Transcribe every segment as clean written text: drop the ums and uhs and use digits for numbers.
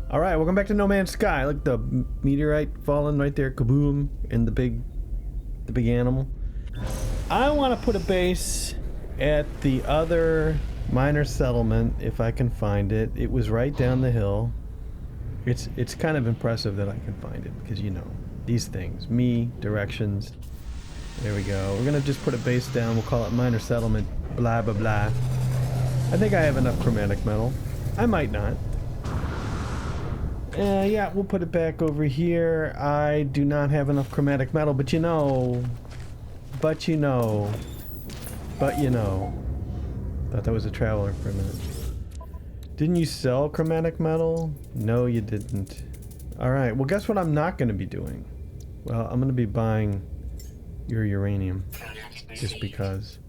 Alright, welcome back to No Man's Sky. Look, the meteorite falling right there, kaboom, and the big animal. I want to put a base at the other minor settlement, if I can find it. It was right down the hill. It's kind of impressive that I can find it, because, you know, these things. Me, directions. There we go. We're going to just put a base down. We'll call it minor settlement, blah, blah, blah. I think I have enough chromatic metal. I might not. Yeah, we'll put it back over here. I do not have enough chromatic metal, but you know. Thought that was a traveler for a minute. Didn't you sell chromatic metal? No, you didn't. Alright, well, guess what I'm not going to be doing? Well, I'm going to be buying your uranium. Just because.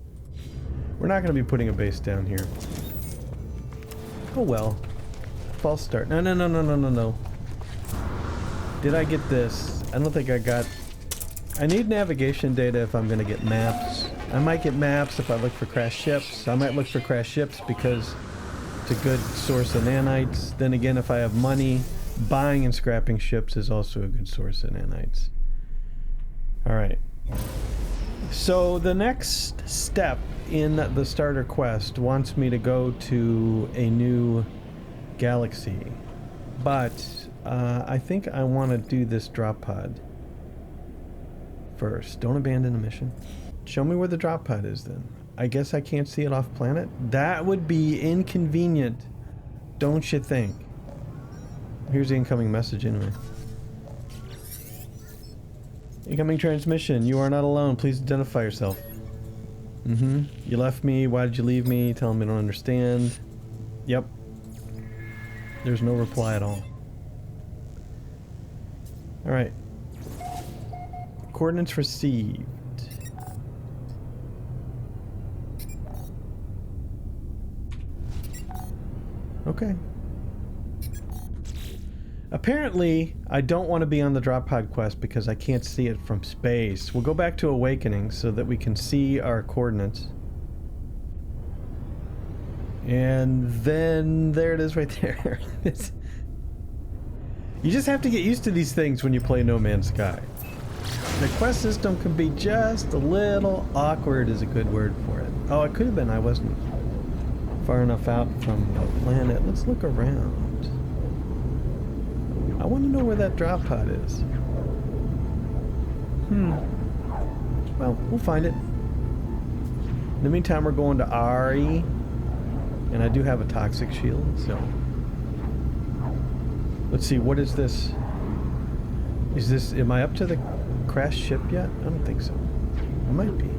We're not going to be putting a base down here. Oh well. False start. No. Did I get this? I don't think I got... I need navigation data if I'm going to get maps. I might get maps if I look for crashed ships. I might look for crashed ships because it's a good source of nanites. Then again, if I have money, buying and scrapping ships is also a good source of nanites. Alright. So the next step in the starter quest wants me to go to a new galaxy, but I think I want to do this drop pod first. Don't abandon the mission. Show me where the drop pod is then. I guess I can't see it off planet? That would be inconvenient, don't you think? Here's the incoming message anyway. Incoming transmission. You are not alone. Please identify yourself. You left me. Why did you leave me? Tell me I don't understand. Yep. There's no reply at all. Alright. Coordinates received. Okay. Apparently, I don't want to be on the drop pod quest because I can't see it from space. We'll go back to Awakening so that we can see our coordinates. And then there it is right there. You just have to get used to these things when you play No Man's Sky. The quest system can be just a little awkward is a good word for it. Oh, it could have been I wasn't far enough out from the planet. Let's look around. I want to know where that drop pod is. Well, we'll find it. In the meantime, we're going to RE. And I do have a toxic shield, so... Let's see, what is this? Is this... Am I up to the crashed ship yet? I don't think so. I might be.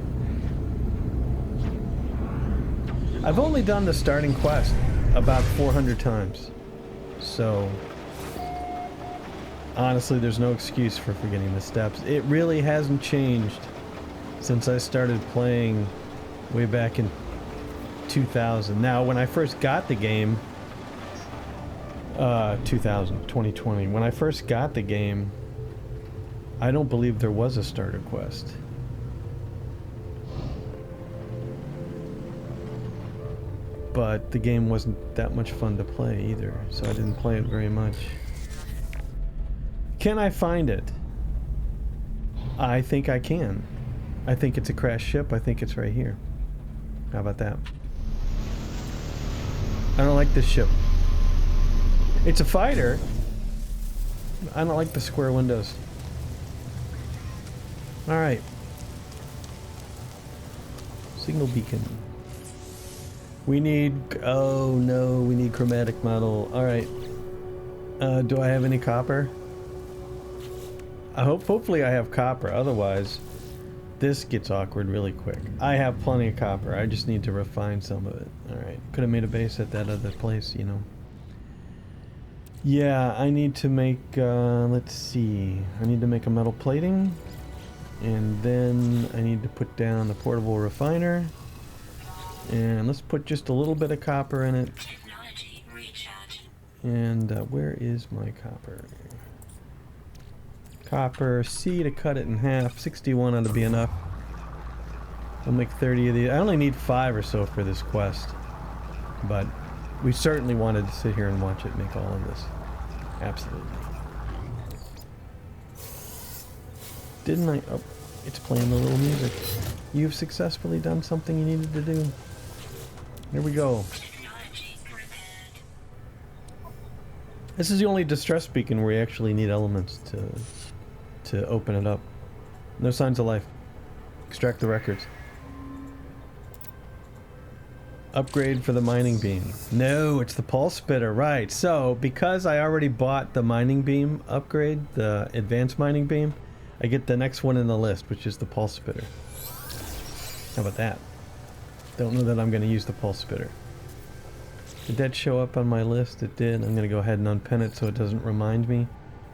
I've only done the starting quest about 400 times. So... Honestly, there's no excuse for forgetting the steps. It really hasn't changed since I started playing way back in 2000. Now, when I first got the game, 2020, when I first got the game, I don't believe there was a starter quest. But the game wasn't that much fun to play either, so I didn't play it very much. Can I find it? I think I can. I think it's a crashed ship. I think it's right here. How about that? I don't like this ship. It's a fighter. I don't like the square windows. Alright. Signal beacon. We need... Oh no, we need chromatic metal. Alright. Do I have any copper? Hopefully I have copper, otherwise this gets awkward really quick. I have plenty of copper, I just need to refine some of it. Alright, could have made a base at that other place, you know. Yeah, I need to make, let's see. I need to make a metal plating. And then I need to put down a portable refiner. And let's put just a little bit of copper in it. And where is my copper? Copper, C to cut it in half. 61 ought to be enough. I'll make 30 of these. I only need 5 or so for this quest. But we certainly wanted to sit here and watch it make all of this. Absolutely. Didn't I? Oh, it's playing the little music. You've successfully done something you needed to do. Here we go. This is the only distress beacon where we actually need elements to open it up. No signs of life. Extract the records. Upgrade for the mining beam. No, it's the pulse spitter, right. So, because I already bought the mining beam upgrade, the advanced mining beam, I get the next one in the list, which is the pulse spitter. How about that? Don't know that I'm going to use the pulse spitter. Did that show up on my list? It did. I'm going to go ahead and unpin it so it doesn't remind me.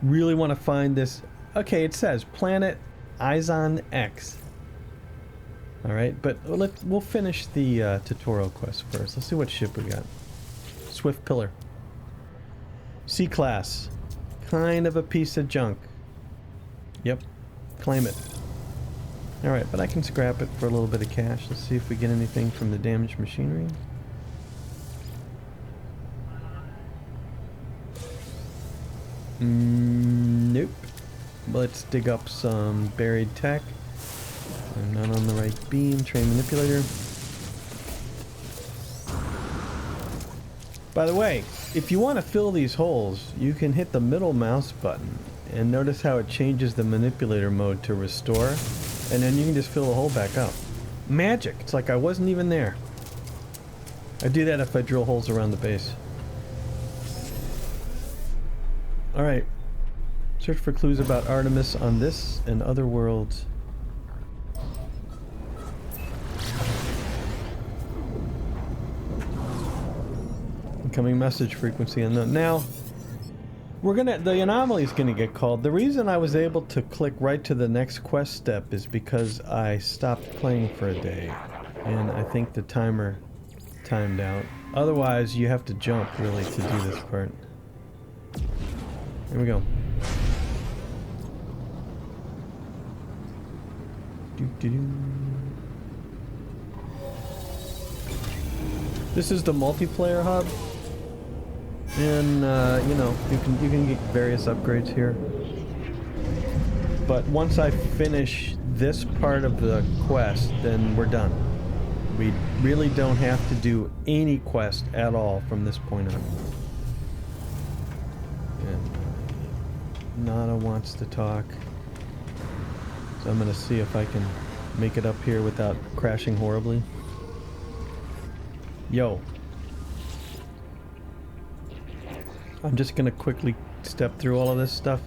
Really want to find this. Okay, it says Planet Izon X. Alright, but we'll finish the tutorial quest first. Let's see what ship we got. Swift Pillar. C-Class. Kind of a piece of junk. Yep. Claim it. Alright, but I can scrap it for a little bit of cash. Let's see if we get anything from the damaged machinery. Nope. Let's dig up some buried tech. I'm not on the right beam. Train manipulator. By the way, if you want to fill these holes, you can hit the middle mouse button and notice how it changes the manipulator mode to restore, and then you can just fill the hole back up. Magic! It's like I wasn't even there. I do that if I drill holes around the base. Alright. Search for clues about Artemis on this and other worlds. Incoming message frequency unknown. Now, the anomaly is gonna get called. The reason I was able to click right to the next quest step is because I stopped playing for a day. And I think the timer timed out. Otherwise, you have to jump, really, to do this part. Here we go. This is the multiplayer hub, and you know, you can get various upgrades here. But once I finish this part of the quest, then we're done. We really don't have to do any quest at all from this point on. And Nada wants to talk, so I'm gonna see if I can make it up here without crashing horribly. Yo. I'm just gonna quickly step through all of this stuff.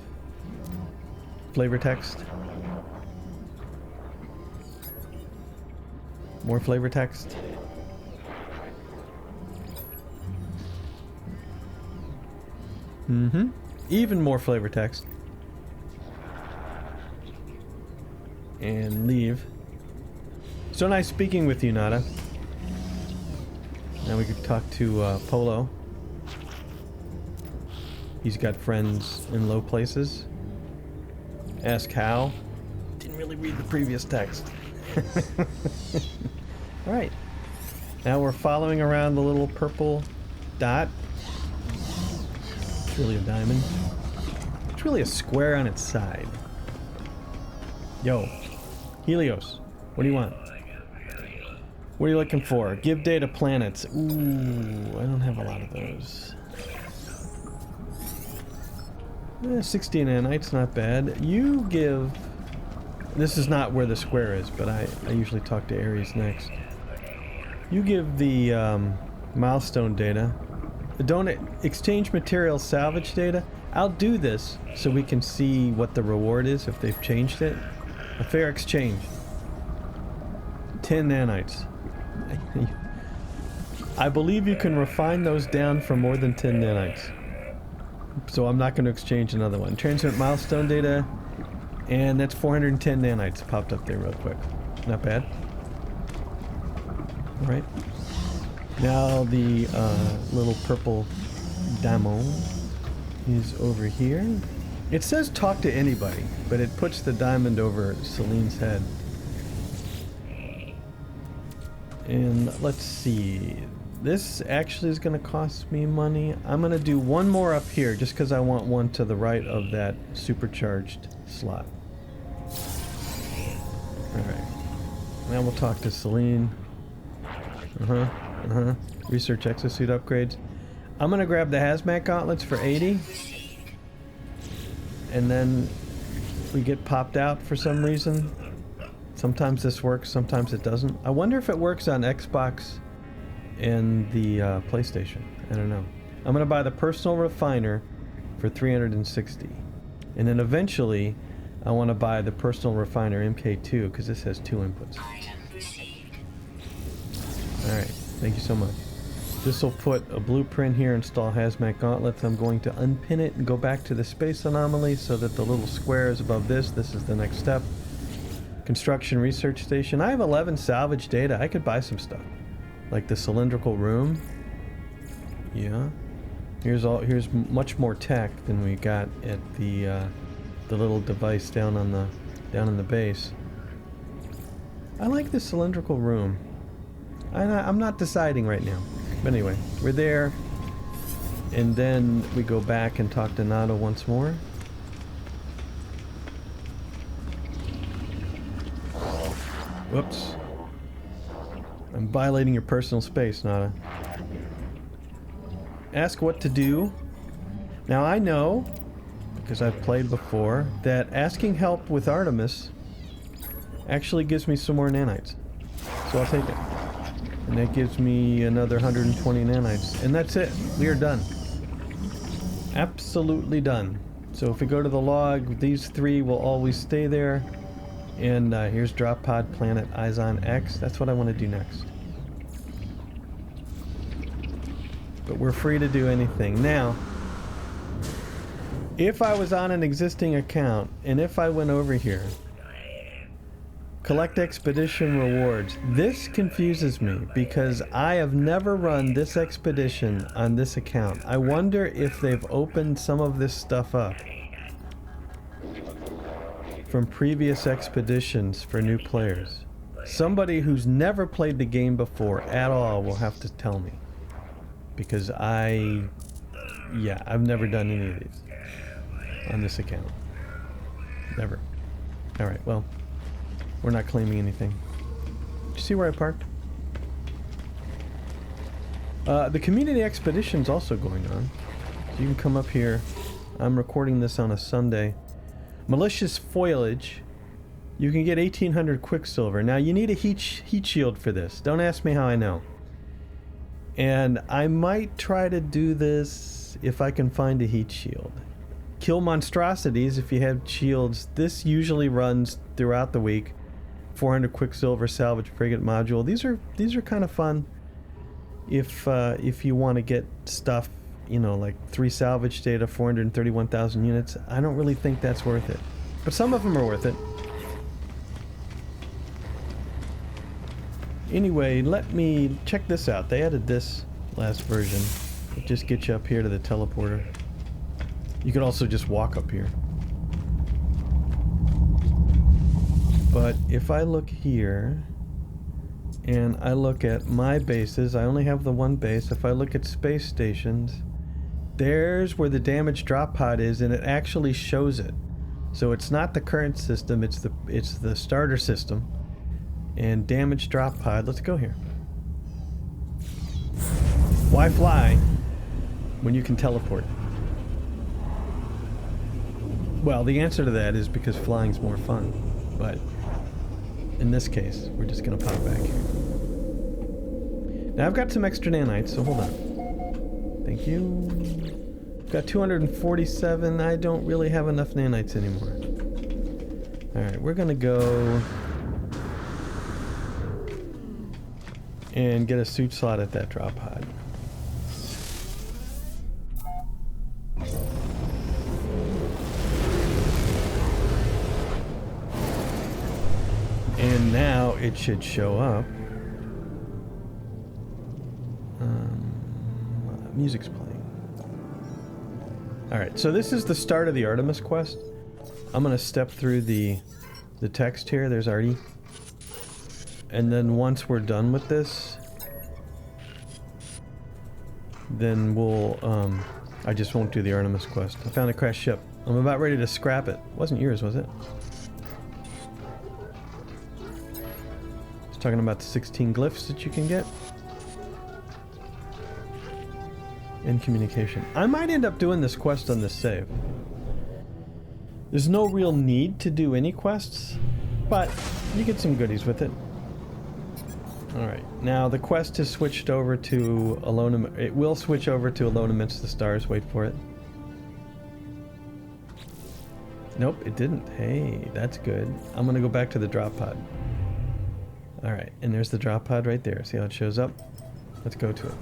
Flavor text. More flavor text. Mm-hmm. Even more flavor text. And leave. So nice speaking with you, Nada. Now we could talk to Polo. He's got friends in low places. Ask how. Didn't really read the previous text. Alright. Now we're following around the little purple dot. It's really a diamond. It's really a square on its side. Yo. Helios. What do you want? What are you looking for? Give data planets. Ooh, I don't have a lot of those. 60 nanites, not bad. You give... This is not where the square is, but I usually talk to Ares next. You give the milestone data. Don't exchange material salvage data. I'll do this so we can see what the reward is if they've changed it. A fair exchange. 10 nanites. I believe you can refine those down for more than 10 nanites. So I'm not going to exchange another one. Transmit milestone data, and that's 410 nanites popped up there real quick. Not bad. Alright. Now the little purple diamond is over here. It says talk to anybody, but it puts the diamond over Celine's head. And let's see. This actually is going to cost me money. I'm going to do one more up here just because I want one to the right of that supercharged slot. Alright. Now we'll talk to Celine. Research exosuit upgrades. I'm going to grab the hazmat gauntlets for 80. And then we get popped out for some reason. Sometimes this works, sometimes it doesn't. I wonder if it works on Xbox and the PlayStation. I don't know. I'm going to buy the personal refiner for 360. And then eventually, I want to buy the personal refiner MK2 because this has 2 inputs. Alright, thank you so much. This will put a blueprint here, install hazmat gauntlets. I'm going to unpin it and go back to the space anomaly so that the little square is above this. This is the next step. Construction research station. I have 11 salvage data. I could buy some stuff. Like the cylindrical room. Yeah. Here's much more tech than we got at the little device down in the base. I like the cylindrical room. I'm not deciding right now. But anyway, we're there. And then we go back and talk to Nada once more. Whoops. I'm violating your personal space, Nada. Ask what to do. Now I know, because I've played before, that asking help with Artemis actually gives me some more nanites. So I'll take it. And that gives me another 120 nanites. And that's it. We are done. Absolutely done. So if we go to the log, these 3 will always stay there. And here's drop pod planet Izon X. That's what I want to do next. But we're free to do anything. Now, if I was on an existing account, and if I went over here, collect expedition rewards. This confuses me because I have never run this expedition on this account. I wonder if they've opened some of this stuff up from previous expeditions for new players. Somebody who's never played the game before at all will have to tell me. Because I've never done any of these on this account. Never. Alright, well, we're not claiming anything. Did you see where I parked? The community expedition's also going on. So you can come up here. I'm recording this on a Sunday. Malicious foliage. You can get 1800 quicksilver. Now you need a heat shield for this. Don't ask me how I know. And I might try to do this if I can find a heat shield. Kill monstrosities if you have shields. This usually runs throughout the week. 400 quicksilver salvage frigate module. These are kind of fun if you want to get stuff, you know, like 3 salvage data, 431,000 units. I don't really think that's worth it. But some of them are worth it. Anyway, let me check this out. They added this last version. It just gets you up here to the teleporter. You could also just walk up here. But if I look here, and I look at my bases, I only have the one base. If I look at space stations, there's where the damaged drop pod is, and it actually shows it. So it's not the current system, it's the starter system. And damaged drop pod, let's go here. Why fly when you can teleport? Well, the answer to that is because flying's more fun. But in this case, we're just gonna pop back here. Now I've got some extra nanites, so hold on. Thank you. I've got 247. I don't really have enough nanites anymore. Alright, we're gonna go and get a suit slot at that drop pod. And now it should show up. Music's playing. Alright, so this is the start of the Artemis quest. I'm gonna step through the text here. There's Artie. And then once we're done with this, then we'll, I just won't do the Artemis quest. I found a crashed ship. I'm about ready to scrap it. Wasn't yours, was it? It's talking about the 16 glyphs that you can get. In communication. I might end up doing this quest on this save. There's no real need to do any quests, but you get some goodies with it. Alright, now the quest has switched over to Alone. It will switch over to Alone Amidst the Stars. Wait for it. Nope, it didn't. Hey, that's good. I'm gonna go back to the drop pod. Alright, and there's the drop pod right there. See how it shows up? Let's go to it.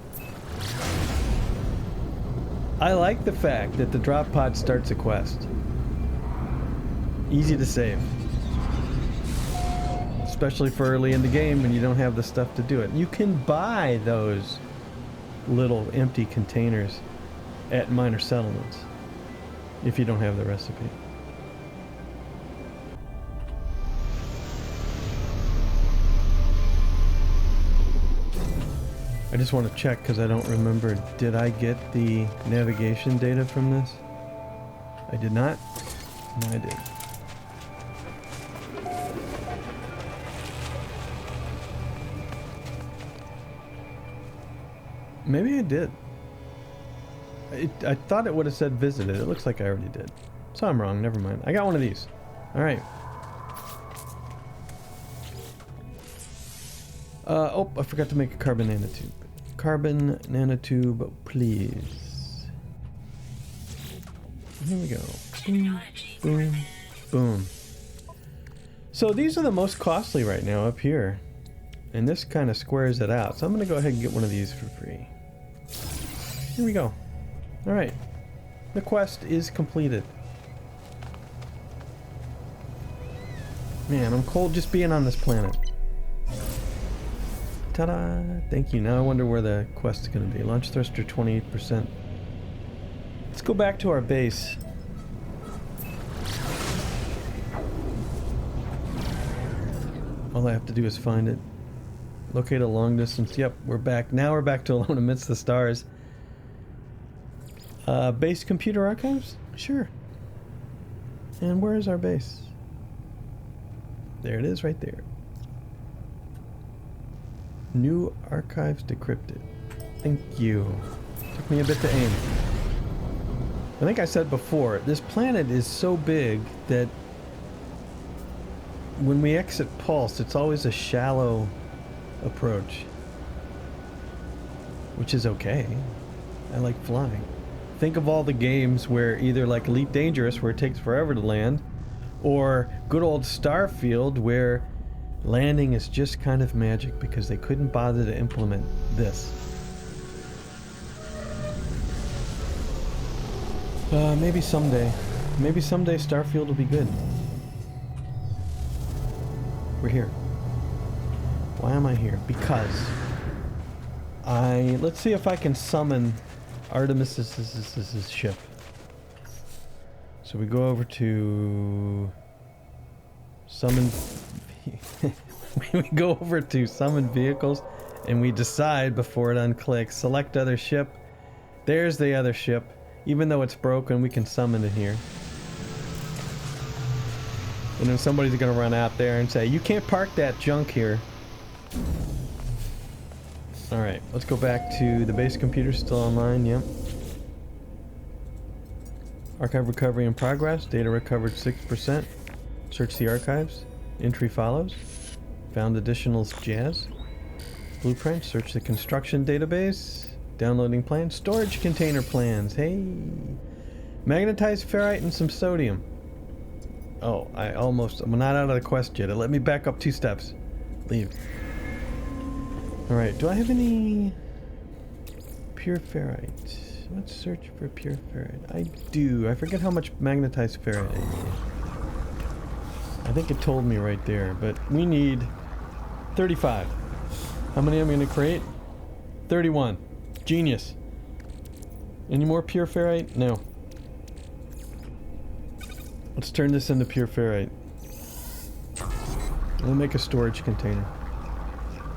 I like the fact that the drop pod starts a quest. Easy to save. Especially for early in the game when you don't have the stuff to do it. You can buy those little empty containers at minor settlements if you don't have the recipe. I just want to check because I don't remember. Did I get the navigation data from this? I did not? No, I did. Maybe I did. I thought it would have said visited. It looks like I already did. So I'm wrong. Never mind. I got one of these. Alright. Oh, I forgot to make a carbon nanotube. Carbon nanotube, please. Here we go. Boom, boom, boom. So these are the most costly right now up here. And this kind of squares it out. So I'm going to go ahead and get one of these for free. Here we go. Alright. The quest is completed. Man, I'm cold just being on this planet. Ta-da! Thank you. Now I wonder where the quest is going to be. Launch thruster 28%. Let's go back to our base. All I have to do is find it. Locate a long distance. Yep, we're back. Now we're back to Alone Amidst the Stars. Base computer archives? Sure. And where is our base? There it is right there. New archives decrypted. Thank you. Took me a bit to aim. I think I said before, this planet is so big that when we exit Pulse, it's always a shallow approach. Which is okay. I like flying. Think of all the games where either like Elite Dangerous, where it takes forever to land, or good old Starfield, where landing is just kind of magic because they couldn't bother to implement this. Maybe someday. Maybe someday Starfield will be good. We're here. Why am I here? Because let's see if I can summon Artemis's ship. So we go over to summon. We go over to summon vehicles, and we decide before it unclicks. Select other ship. There's the other ship. Even though it's broken, we can summon it here. And then somebody's gonna run out there and say, "You can't park that junk here." Alright, let's go back to the base computer, still online, yep. Archive recovery in progress, data recovered 6%. Search the archives, entry follows. Found additional jazz. Blueprint, search the construction database. Downloading plans, storage container plans, hey. Magnetized ferrite and some sodium. Oh, I'm not out of the quest yet. It let me back up 2 steps. Leave. Alright, do I have any pure ferrite? Let's search for pure ferrite. I do. I forget how much magnetized ferrite I need. I think it told me right there, but we need 35. How many am I going to create? 31. Genius. Any more pure ferrite? No. Let's turn this into pure ferrite. We'll make a storage container.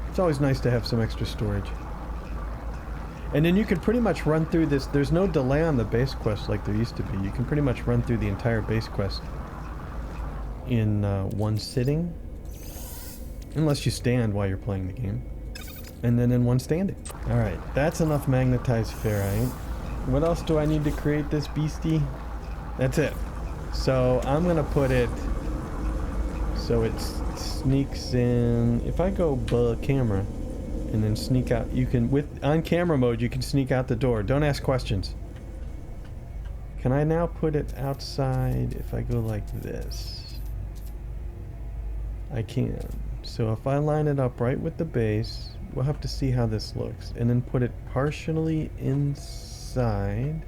It's always nice to have some extra storage. And then you can pretty much run through this. There's no delay on the base quest like there used to be. You can pretty much run through the entire base quest in one sitting. Unless you stand while you're playing the game. And then in one standing. Alright, that's enough magnetized ferrite. What else do I need to create this beastie? That's it. So I'm gonna put it so it sneaks in. If I go camera and then sneak out, you can, on camera mode, you can sneak out the door. Don't ask questions. Can I now put it outside if I go like this? I can. So if I line it up right with the base, we'll have to see how this looks. And then put it partially inside,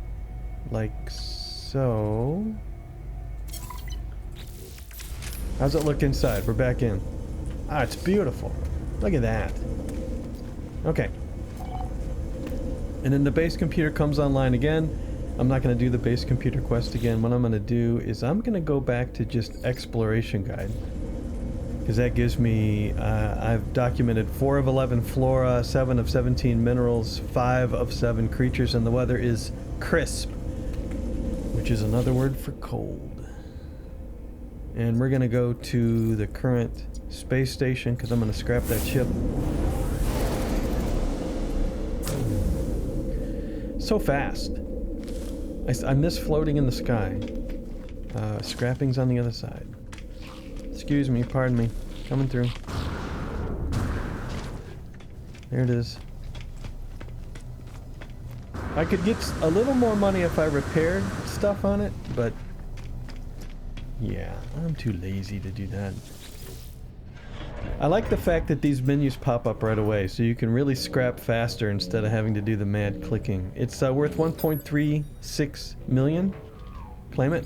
like so. How's it look inside? We're back in. Ah, it's beautiful. Look at that. Okay. And then the base computer comes online again. I'm not going to do the base computer quest again. What I'm going to do is I'm going to go back to just exploration guide. Because that gives me, I've documented 4 of 11 flora, 7 of 17 minerals, 5 of 7 creatures, and the weather is crisp, which is another word for cold. And we're going to go to the current space station because I'm going to scrap that ship. So fast. I miss floating in the sky. Scrapping's on the other side. Excuse me, pardon me. Coming through. There it is. I could get a little more money if I repaired stuff on it, but yeah, I'm too lazy to do that. I like the fact that these menus pop up right away, so you can really scrap faster instead of having to do the mad clicking. It's worth 1.36 million. Claim it.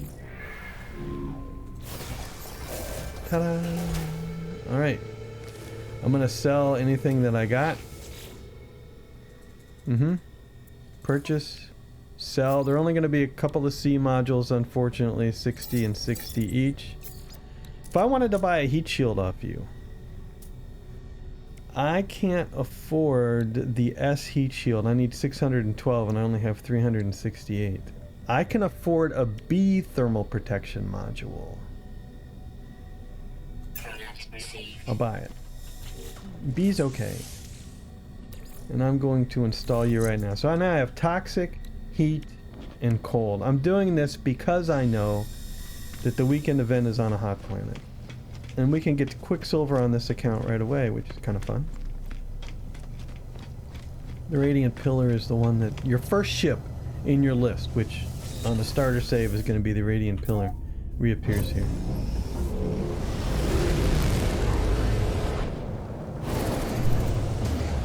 Ta-da! Alright. I'm gonna sell anything that I got. Purchase. Sell. There are only gonna be a couple of C modules, unfortunately. 60 and 60 each. If I wanted to buy a heat shield off you, I can't afford the S heat shield. I need 612 and I only have 368. I can afford a B thermal protection module. I'll buy it. B's okay. And I'm going to install you right now. So now I have toxic, heat, and cold. I'm doing this because I know that the weekend event is on a hot planet. And we can get quicksilver on this account right away, which is kind of fun. The Radiant Pillar is the one that... your first ship in your list, which on the starter save is going to be the Radiant Pillar, reappears here.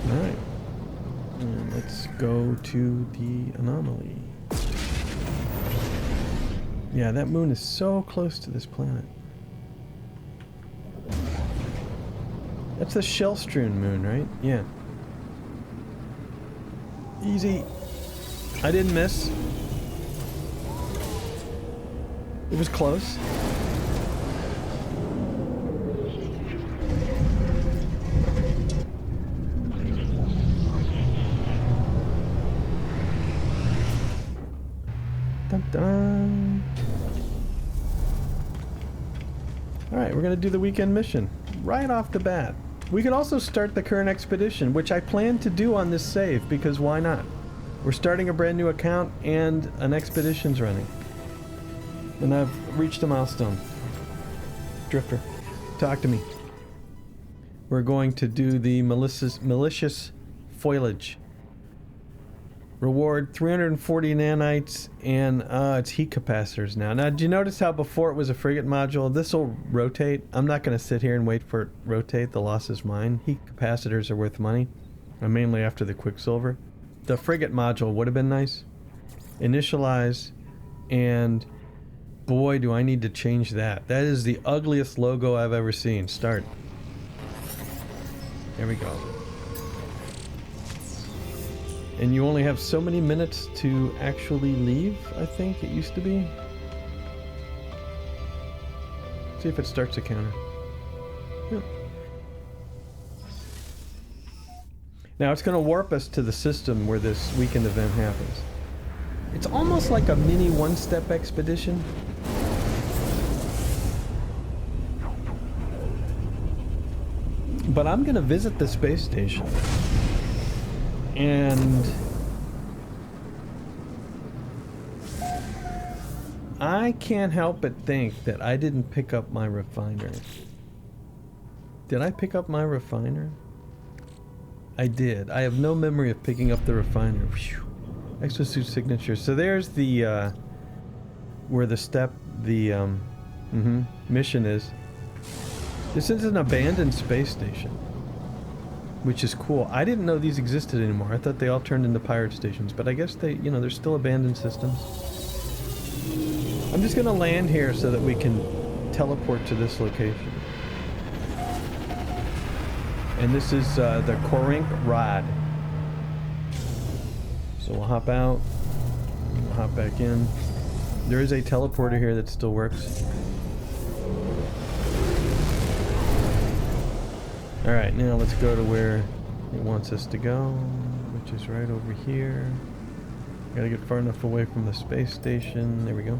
Alright. And let's go to the anomaly. Yeah, that moon is so close to this planet. That's the shell-strewn moon, right? Yeah. Easy. I didn't miss. It was close. Dun dun. Alright, we're gonna do the weekend mission right off the bat. We could also start the current expedition, which I plan to do on this save, because why not? We're starting a brand new account and an expedition's running. And I've reached a milestone. Drifter, talk to me. We're going to do the malicious foliage. Reward 340 nanites, and it's heat capacitors now. Now, do you notice how before it was a frigate module? This will rotate. I'm not going to sit here and wait for it to rotate. The loss is mine. Heat capacitors are worth money. I'm mainly after the quicksilver. The frigate module would have been nice. Initialize, and boy, do I need to change that. That is the ugliest logo I've ever seen. Start. There we go. And you only have so many minutes to actually leave, I think it used to be. See if it starts a counter. Yep. Now it's going to warp us to the system where this weekend event happens. It's almost like a mini one-step expedition. But I'm going to visit the space station. And I can't help but think that I didn't pick up my refiner. Did I pick up my refiner? I did. I have no memory of picking up the refiner. Whew. Exosuit signature. So there's the where the step, the mission is. This is an abandoned space station, which is cool. I didn't know these existed anymore. I thought they all turned into pirate stations, but I guess they, you know, they're still abandoned systems. I'm just gonna land here so that we can teleport to this location. And this is the Corink Rod. So we'll hop out, we'll hop back in. There is a teleporter here that still works. Alright, now let's go to where it wants us to go, which is right over here. Gotta get far enough away from the space station. There we go.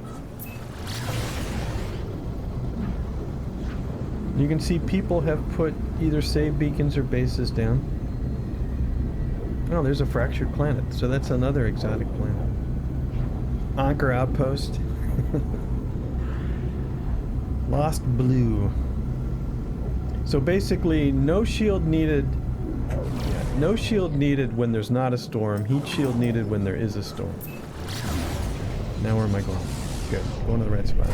You can see people have put either save beacons or bases down. Oh, there's a fractured planet, so that's another exotic planet. Anchor outpost. Lost Blue. So basically, no shield needed. No shield needed when there's not a storm. Heat shield needed when there is a storm. Now where am I going? Good. Going to the right spot.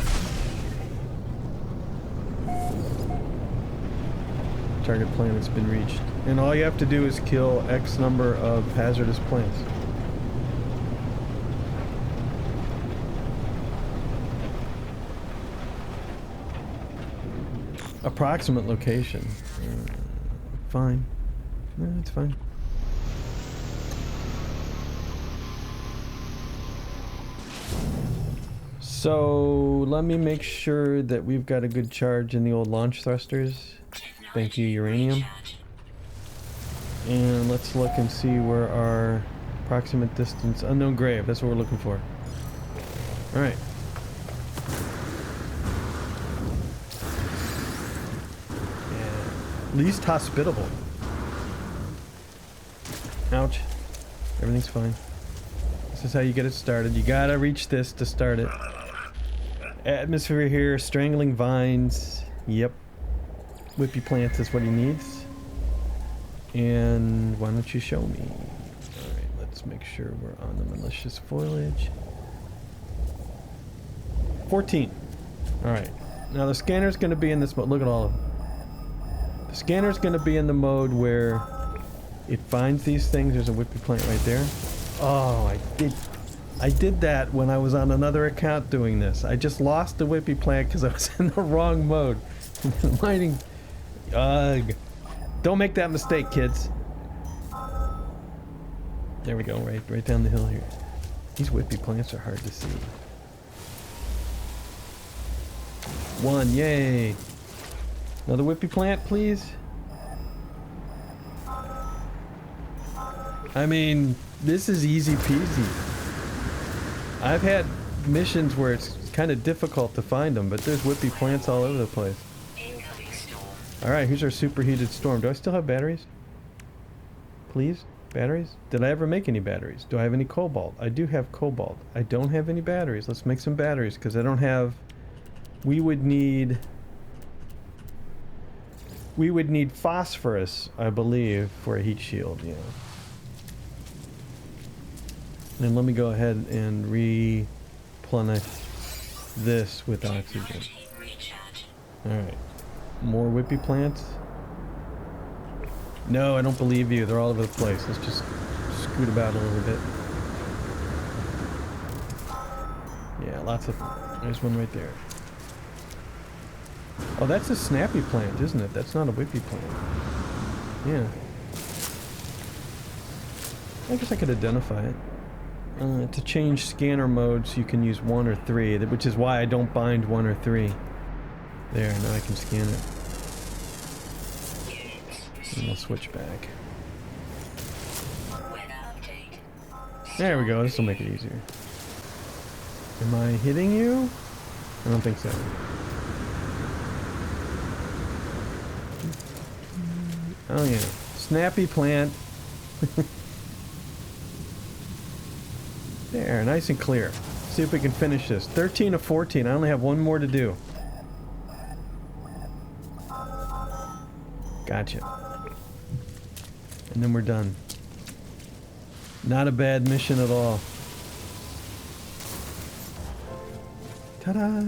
Target planet's been reached. And all you have to do is kill X number of hazardous plants. Approximate location. Fine. No, it's fine. So let me make sure that we've got a good charge in the old launch thrusters. Thank you, uranium. And let's look and see where our approximate distance, unknown grave, that's what we're looking for. Alright. Yeah. Least hospitable. Ouch. Everything's fine. This is how you get it started. You gotta reach this to start it. Atmosphere here, strangling vines. Yep. Whippy plants is what he needs. And why don't you show me? Alright, let's make sure we're on the malicious foliage. 14. Alright. Now the scanner's going to be in this mode. Look at all of them. The scanner's going to be in the mode where it finds these things. There's a whippy plant right there. Oh, I did that when I was on another account doing this. I just lost the whippy plant because I was in the wrong mode. Mining. Ugh. Don't make that mistake, kids. There we go, right down the hill here. These whippy plants are hard to see. One, yay. Another whippy plant, please. I mean, this is easy peasy. I've had missions where it's kind of difficult to find them, but there's whippy plants all over the place. Alright, here's our superheated storm. Do I still have batteries? Please? Batteries? Did I ever make any batteries? Do I have any cobalt? I do have cobalt. I don't have any batteries. Let's make some batteries, because I don't have... We would need phosphorus, I believe, for a heat shield, yeah. And let me go ahead and replenish this with oxygen. Alright. More whippy plants? No, I don't believe you. They're all over the place. Let's just scoot about a little bit. Yeah, lots of... There's one right there. Oh, that's a snappy plant, isn't it? That's not a whippy plant. Yeah. I guess I could identify it. To change scanner modes, you can use 1 or 3, which is why I don't bind 1 or 3. There, now I can scan it. And we'll switch back. There we go. This will make it easier. Am I hitting you? I don't think so. Oh yeah. Snappy plant. There, nice and clear. See if we can finish this. 13 of 14. I only have one more to do. Gotcha. And then we're done. Not a bad mission at all. Ta-da!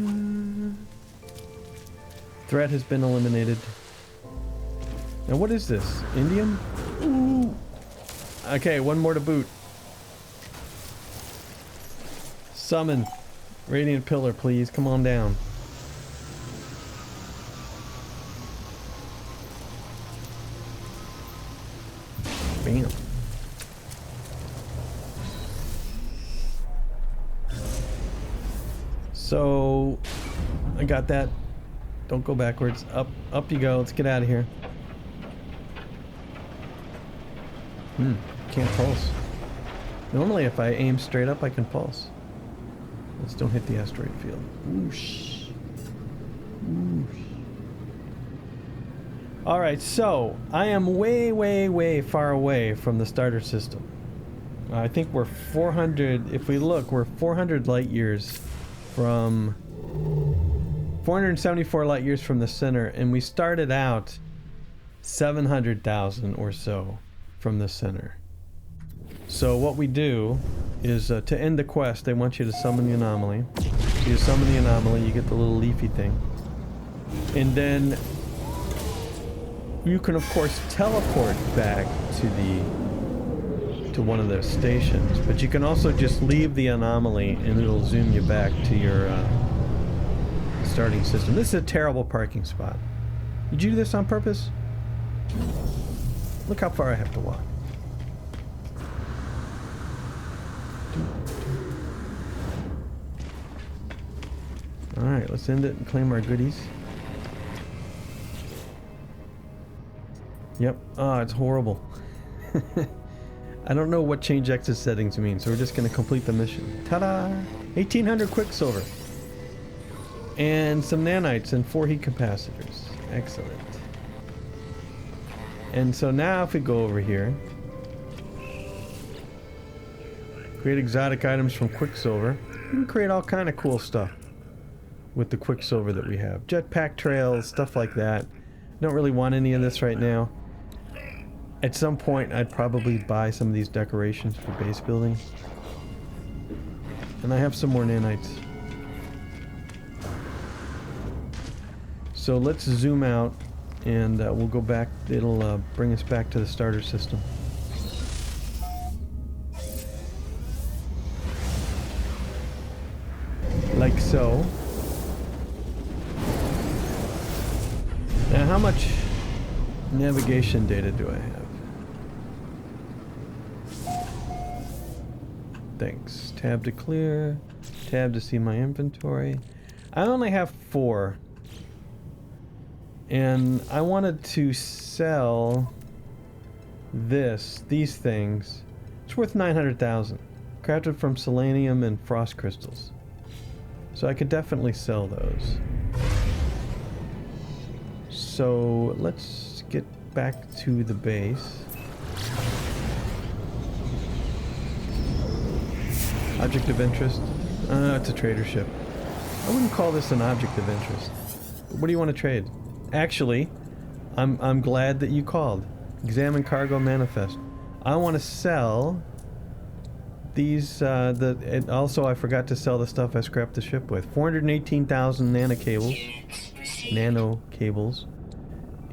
Threat has been eliminated. Now what is this? Indium? Ooh! Okay, one more to boot. Summon. Radiant Pillar, please. Come on down. Bam. So, I got that. Don't go backwards. Up you go. Let's get out of here. Can't pulse. Normally if I aim straight up, I can pulse. Let's don't hit the asteroid field. Whoosh. Whoosh. Alright, so I am way far away from the starter system. I think we're 400, if we look, we're 400 light years from 474 light years from the center, and we started out 700,000 or so from the center. So what we do is to end the quest, they want you to summon the anomaly. So you summon the anomaly, you get the little leafy thing. And then you can of course teleport back to one of the stations, but you can also just leave the anomaly and it'll zoom you back to your starting system. This is a terrible parking spot. Did you do this on purpose? Look how far I have to walk. Alright, let's end it and claim our goodies. Yep. Oh, it's horrible. I don't know what change exit settings mean, so we're just going to complete the mission. Ta-da! 1800 quicksilver. And some nanites and 4 heat capacitors. Excellent. And so now if we go over here, create exotic items from quicksilver. We can create all kind of cool stuff with the quicksilver that we have. Jetpack trails, stuff like that. Don't really want any of this right now. At some point I'd probably buy some of these decorations for base building. And I have some more nanites. So let's zoom out and we'll go back. It'll bring us back to the starter system. Like so. Now how much navigation data do I have? Thanks. Tab to clear. Tab to see my inventory. I only have 4. And I wanted to sell these things. It's worth 900,000. Crafted from selenium and frost crystals. So I could definitely sell those. So let's get back to the base. Object of interest? It's a trader ship. I wouldn't call this an object of interest. What do you want to trade? Actually, I'm glad that you called. Examine cargo manifest. I want to sell these, and also I forgot to sell the stuff I scrapped the ship with. 418,000 nano cables.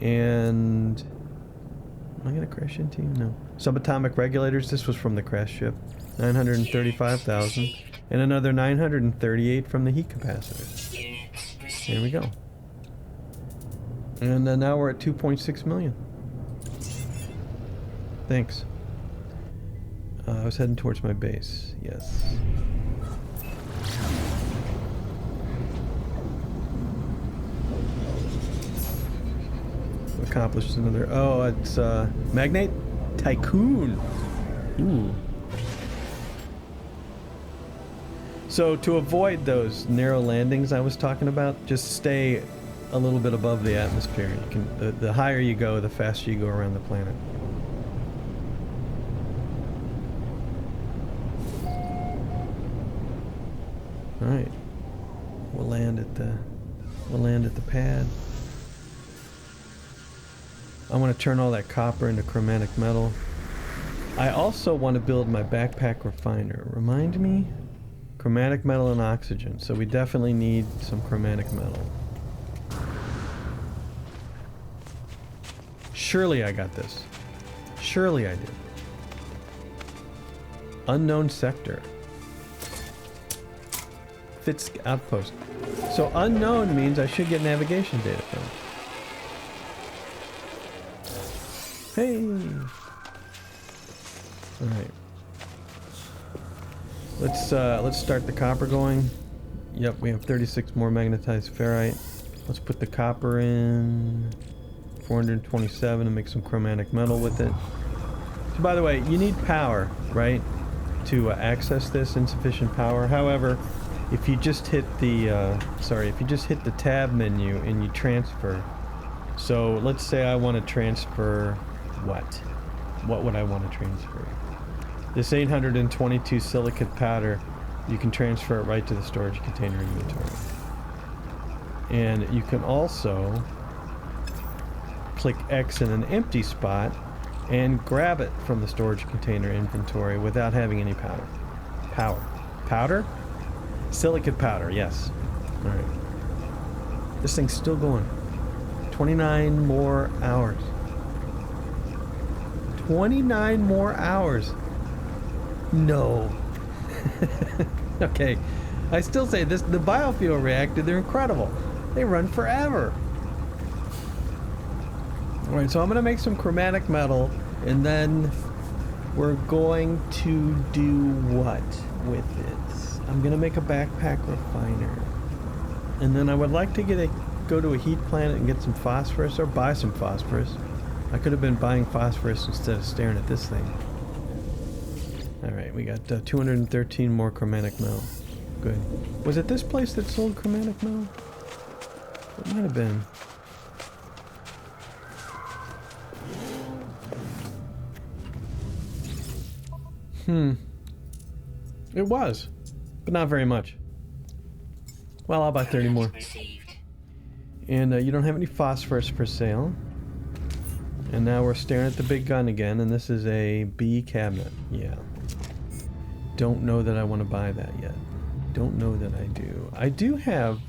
And am I gonna crash into you? No. Subatomic regulators, this was from the crash ship. 935,000. And another 938 from the heat capacitor. There we go. And now we're at 2.6 million. Thanks. I was heading towards my base. Yes. Accomplished another. Oh, it's Magnate Tycoon. Ooh. So to avoid those narrow landings I was talking about, just stay a little bit above the atmosphere. You can, the higher you go, the faster you go around the planet. All right, we'll land at the pad. I want to turn all that copper into chromatic metal. I also want to build my backpack refiner. Remind me? Chromatic metal and oxygen. So we definitely need some chromatic metal. Surely I got this. Surely I did. Unknown sector. Fitz outpost. So unknown means I should get navigation data from it. Hey! Alright. Let's start the copper going. Yep, we have 36 more magnetized ferrite. Let's put the copper in. 427 and make some chromatic metal with it. So by the way, you need power, right? To access this, insufficient power. However, if you just hit the the tab menu and you transfer. So let's say I want to transfer what? What would I want to transfer? This 822 silicate powder, you can transfer it right to the storage container inventory. And you can also click X in an empty spot and grab it from the storage container inventory without having any powder. Powder? Silicate powder, yes. Alright. This thing's still going. 29 more hours. 29 more hours. No. Okay. I still say this, the biofuel reactor, they're incredible. They run forever. Alright, so I'm going to make some chromatic metal, and then we're going to do what with it? I'm going to make a backpack refiner. And then I would like to go to a heat planet and get some phosphorus, or buy some phosphorus. I could have been buying phosphorus instead of staring at this thing. Alright, we got 213 more chromatic metal. Good. Was it this place that sold chromatic metal? It might have been. It was, but not very much. Well, I'll buy 30 more. And you don't have any phosphorus for sale. And now we're staring at the big gun again, and this is a B cabinet. Yeah. Don't know that I want to buy that yet. Don't know that I do. I do have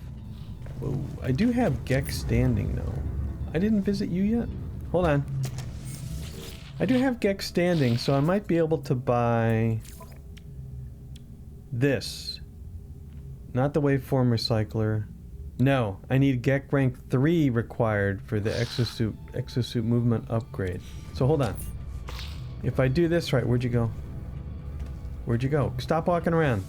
Gex standing though. I didn't visit you yet. Hold on. I do have Gex standing, so I might be able to buy this. Not the waveform recycler. No, I need Gex rank 3 required for the exosuit movement upgrade. So hold on. If I do this right, where'd you go? Where'd you go? Stop walking around.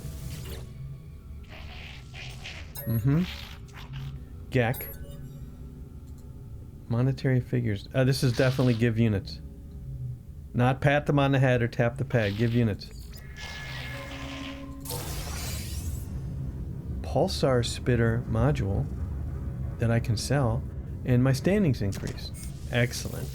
Gex. Monetary figures. This is definitely give units. Not pat them on the head or tap the pad. Give units. Pulsar spitter module that I can sell, and my standings increase. Excellent.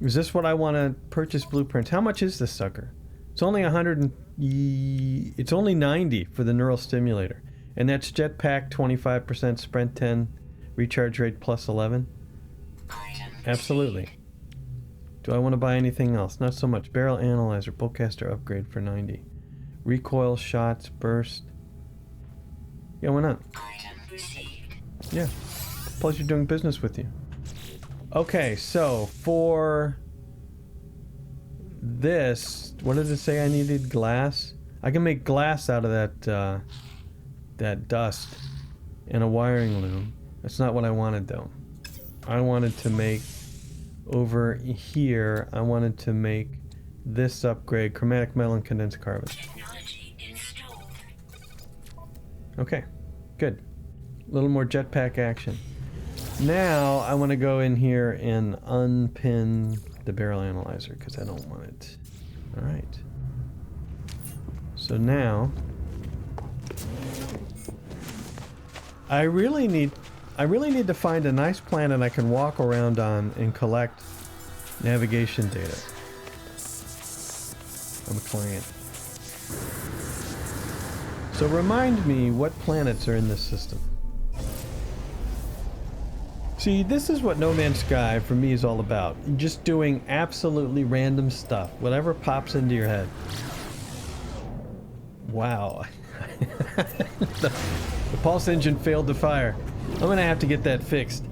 Is this what I want to purchase blueprints? How much is this sucker? It's only 100 it's only 90 for the neural stimulator. And that's jetpack 25%, sprint 10, recharge rate plus 11. Absolutely. Do I want to buy anything else? Not so much. Barrel analyzer, bowcaster upgrade for 90. Recoil shots, burst. Yeah, why not? Yeah. Pleasure doing business with you. Okay, so for this, what did it say I needed? Glass? I can make glass out of that dust and a wiring loom. That's not what I wanted though. I wanted to make over here, I wanted to make this upgrade, chromatic metal and condensed carbon. Okay, good. A little more jetpack action. Now I want to go in here and unpin the barrel analyzer because I don't want it. Alright. So now I really need to find a nice planet I can walk around on and collect navigation data. I'm a client. So remind me what planets are in this system. See, this is what No Man's Sky for me is all about. Just doing absolutely random stuff, whatever pops into your head. Wow. the pulse engine failed to fire. I'm gonna have to get that fixed.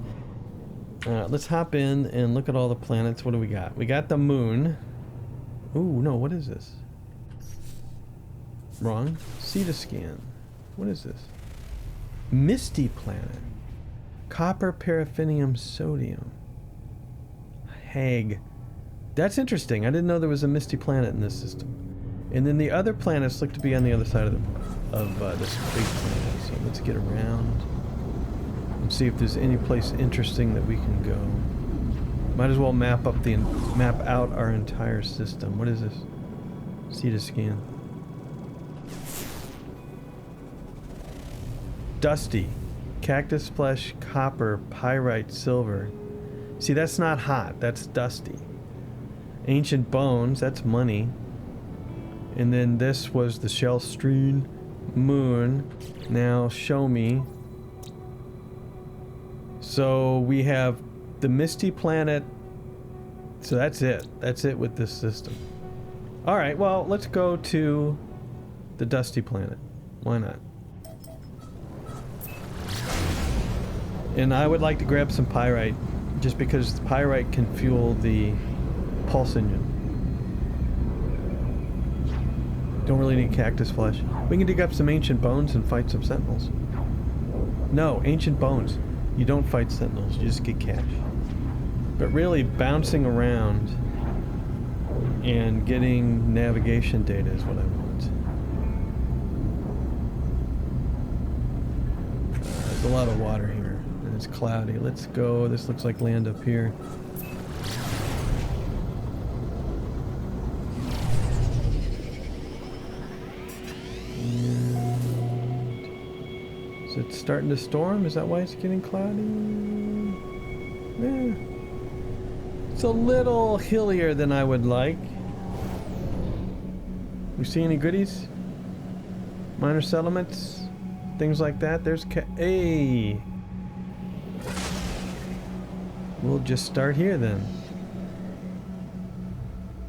Let's hop in and look at all the planets. What do we got? We got the moon. Ooh, no, what is this? Wrong. CETA scan. What is this? Misty planet. Copper, paraffinium, sodium. Hag. That's interesting. I didn't know there was a misty planet in this system. And then the other planets look to be on the other side of this big planet. So let's get around and see if there's any place interesting that we can go. Might as well map out our entire system. What is this? CETA scan. Dusty. Cactus flesh, copper, pyrite, silver. See, that's not hot. That's dusty. Ancient bones. That's money. And then this was the shell strewn moon. Now show me. So we have the misty planet. So that's it. That's it with this system. Alright, well, let's go to the dusty planet. Why not? And I would like to grab some pyrite, just because the pyrite can fuel the pulse engine. Don't really need cactus flesh. We can dig up some ancient bones and fight some sentinels. No, ancient bones. You don't fight sentinels, you just get cash. But really, bouncing around and getting navigation data is what I want. There's a lot of water here. It's cloudy. Let's go. This looks like land up here. And is it starting to storm? Is that why it's getting cloudy? Yeah. It's a little hillier than I would like. We see any goodies? Minor settlements? Things like that? There's hey! We'll just start here then.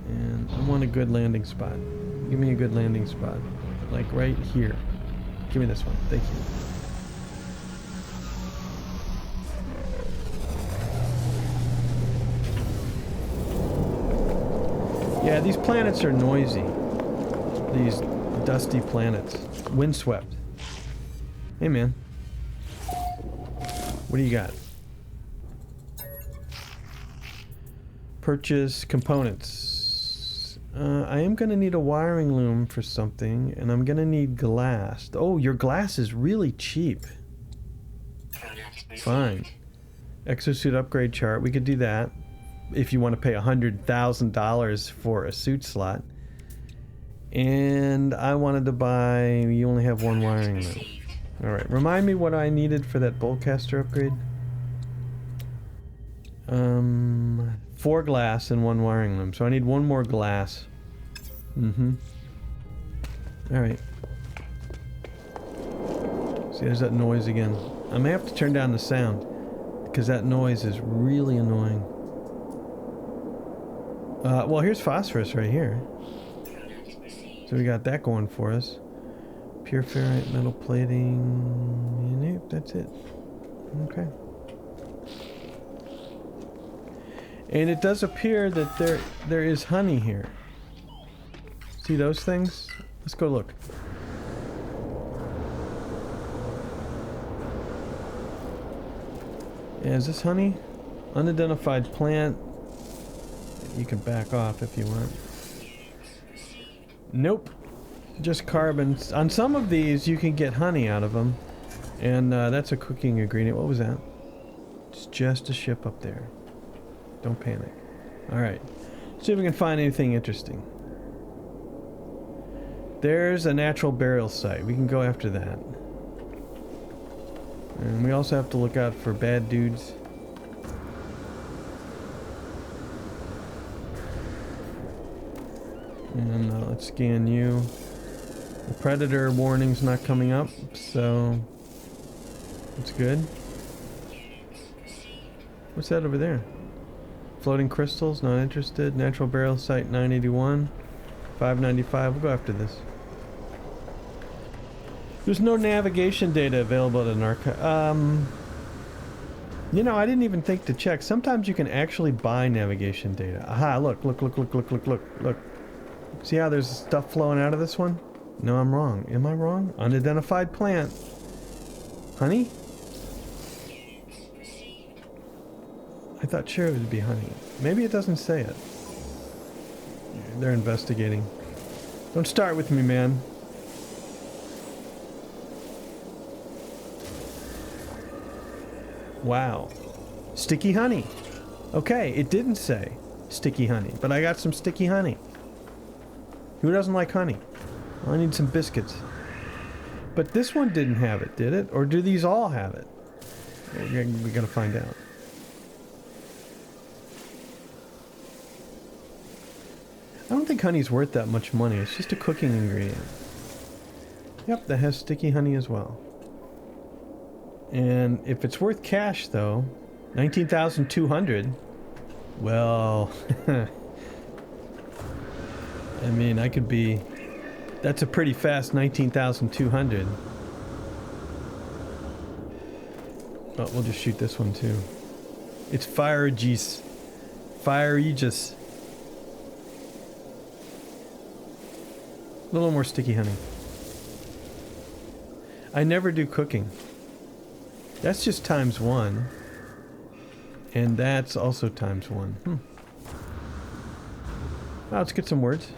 And I want a good landing spot. Give me a good landing spot. Like right here. Give me this one. Thank you. Yeah, these planets are noisy. These dusty planets. Windswept. Hey man. What do you got? Purchase components. I am going to need a wiring loom for something, and I'm going to need glass. Oh, your glass is really cheap. Fine. Exosuit upgrade chart. We could do that if you want to pay $100,000 for a suit slot. And I wanted to buy... You only have one wiring loom. Alright, remind me what I needed for that boltcaster upgrade. 4 glass and 1 wiring loom. So I need 1 more glass. Alright. See, there's that noise again. I may have to turn down the sound, because that noise is really annoying. Well, here's phosphorus right here. So we got that going for us. Pure ferrite, metal plating. Nope, that's it. Okay. And it does appear that there is honey here. See those things? Let's go look. Yeah, is this honey? Unidentified plant. You can back off if you want. Nope. Just carbon. On some of these, you can get honey out of them. And that's a cooking ingredient. What was that? It's just a ship up there. Don't panic. Alright. See if we can find anything interesting. There's a natural burial site. We can go after that. And we also have to look out for bad dudes. And let's scan you. The predator warning's not coming up, so that's good. What's that over there? Floating crystals, not interested. Natural burial site 981. 595. We'll go after this. There's no navigation data available at an archive. You know, I didn't even think to check. Sometimes you can actually buy navigation data. Aha, look. See how there's stuff flowing out of this one? No, I'm wrong. Am I wrong? Unidentified plant. Honey? I thought sure it would be honey. Maybe it doesn't say it. They're investigating. Don't start with me, man. Wow. Sticky honey. Okay, it didn't say sticky honey, but I got some sticky honey. Who doesn't like honey? Well, I need some biscuits. But this one didn't have it, did it? Or do these all have it? We're gonna find out. I don't think honey's worth that much money. It's just a cooking ingredient. Yep, that has sticky honey as well. And if it's worth cash, though, 19,200. Well, I mean, I could be. That's a pretty fast 19,200. Oh, we'll just shoot this one too. It's Fire Aegis. Fire Aegis. A little more sticky honey. I never do cooking. That's just ×1. And that's also ×1. Now let's get some words.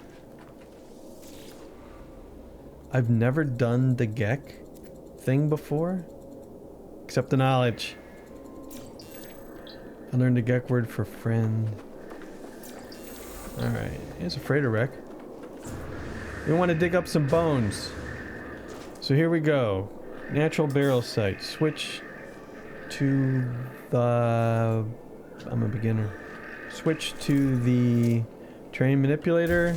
I've never done the Gek thing before. Except the knowledge. I learned the Gek word for friend. Alright, here's a freighter wreck. We want to dig up some bones. So here we go. Natural burial site. Switch to the... I'm a beginner. Switch to the train manipulator.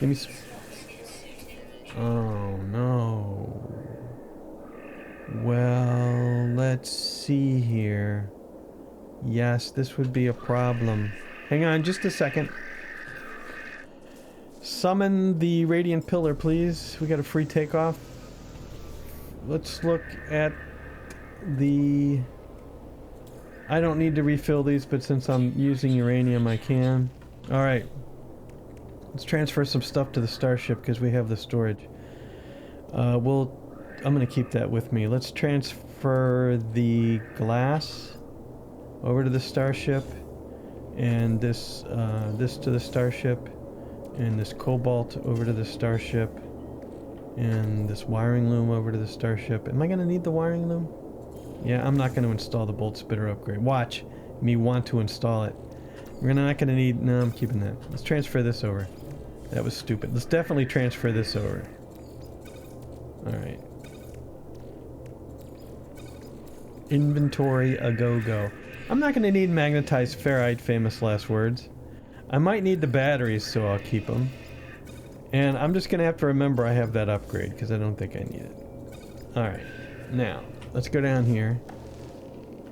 Give me some... Oh no. Well, let's see here. Yes, this would be a problem. Hang on just a second. Summon the radiant pillar, please. We got a free takeoff. Let's look at the... I don't need to refill these, but since I'm using uranium, I can. Alright. Let's transfer some stuff to the starship because we have the storage. I'm going to keep that with me. Let's transfer the glass over to the starship, and this to the starship, and this cobalt over to the starship, and this wiring loom over to the starship. Am I going to need the wiring loom? Yeah, I'm not going to install the bolt spitter upgrade. Watch me want to install it. We're not going to need... No, I'm keeping that. Let's transfer this over. That was stupid. Let's definitely transfer this over. Alright. Inventory a go-go. I'm not going to need magnetized ferrite, famous last words. I might need the batteries, so I'll keep them. And I'm just going to have to remember I have that upgrade, because I don't think I need it. Alright. Now, let's go down here.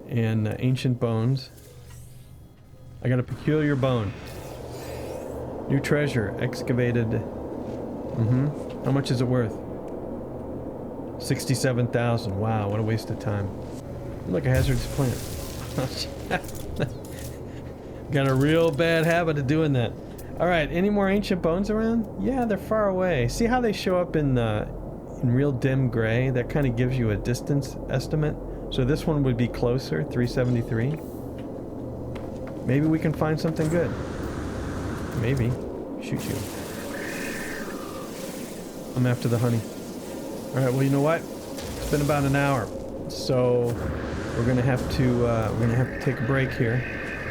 And ancient bones. I got a peculiar bone. New treasure. Excavated. How much is it worth? 67,000. Wow, what a waste of time. Look, a hazardous plant. Got a real bad habit of doing that. Alright, any more ancient bones around? Yeah, they're far away. See how they show up in real dim gray? That kind of gives you a distance estimate. So this one would be closer, 373. Maybe we can find something good. Maybe. Shoot you. I'm after the honey. Alright, well, you know what? It's been about an hour. So we're gonna have to take a break here.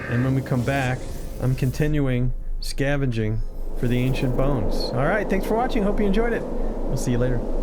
And when we come back, I'm continuing scavenging for the ancient bones. All right, thanks for watching. Hope you enjoyed it. We'll see you later.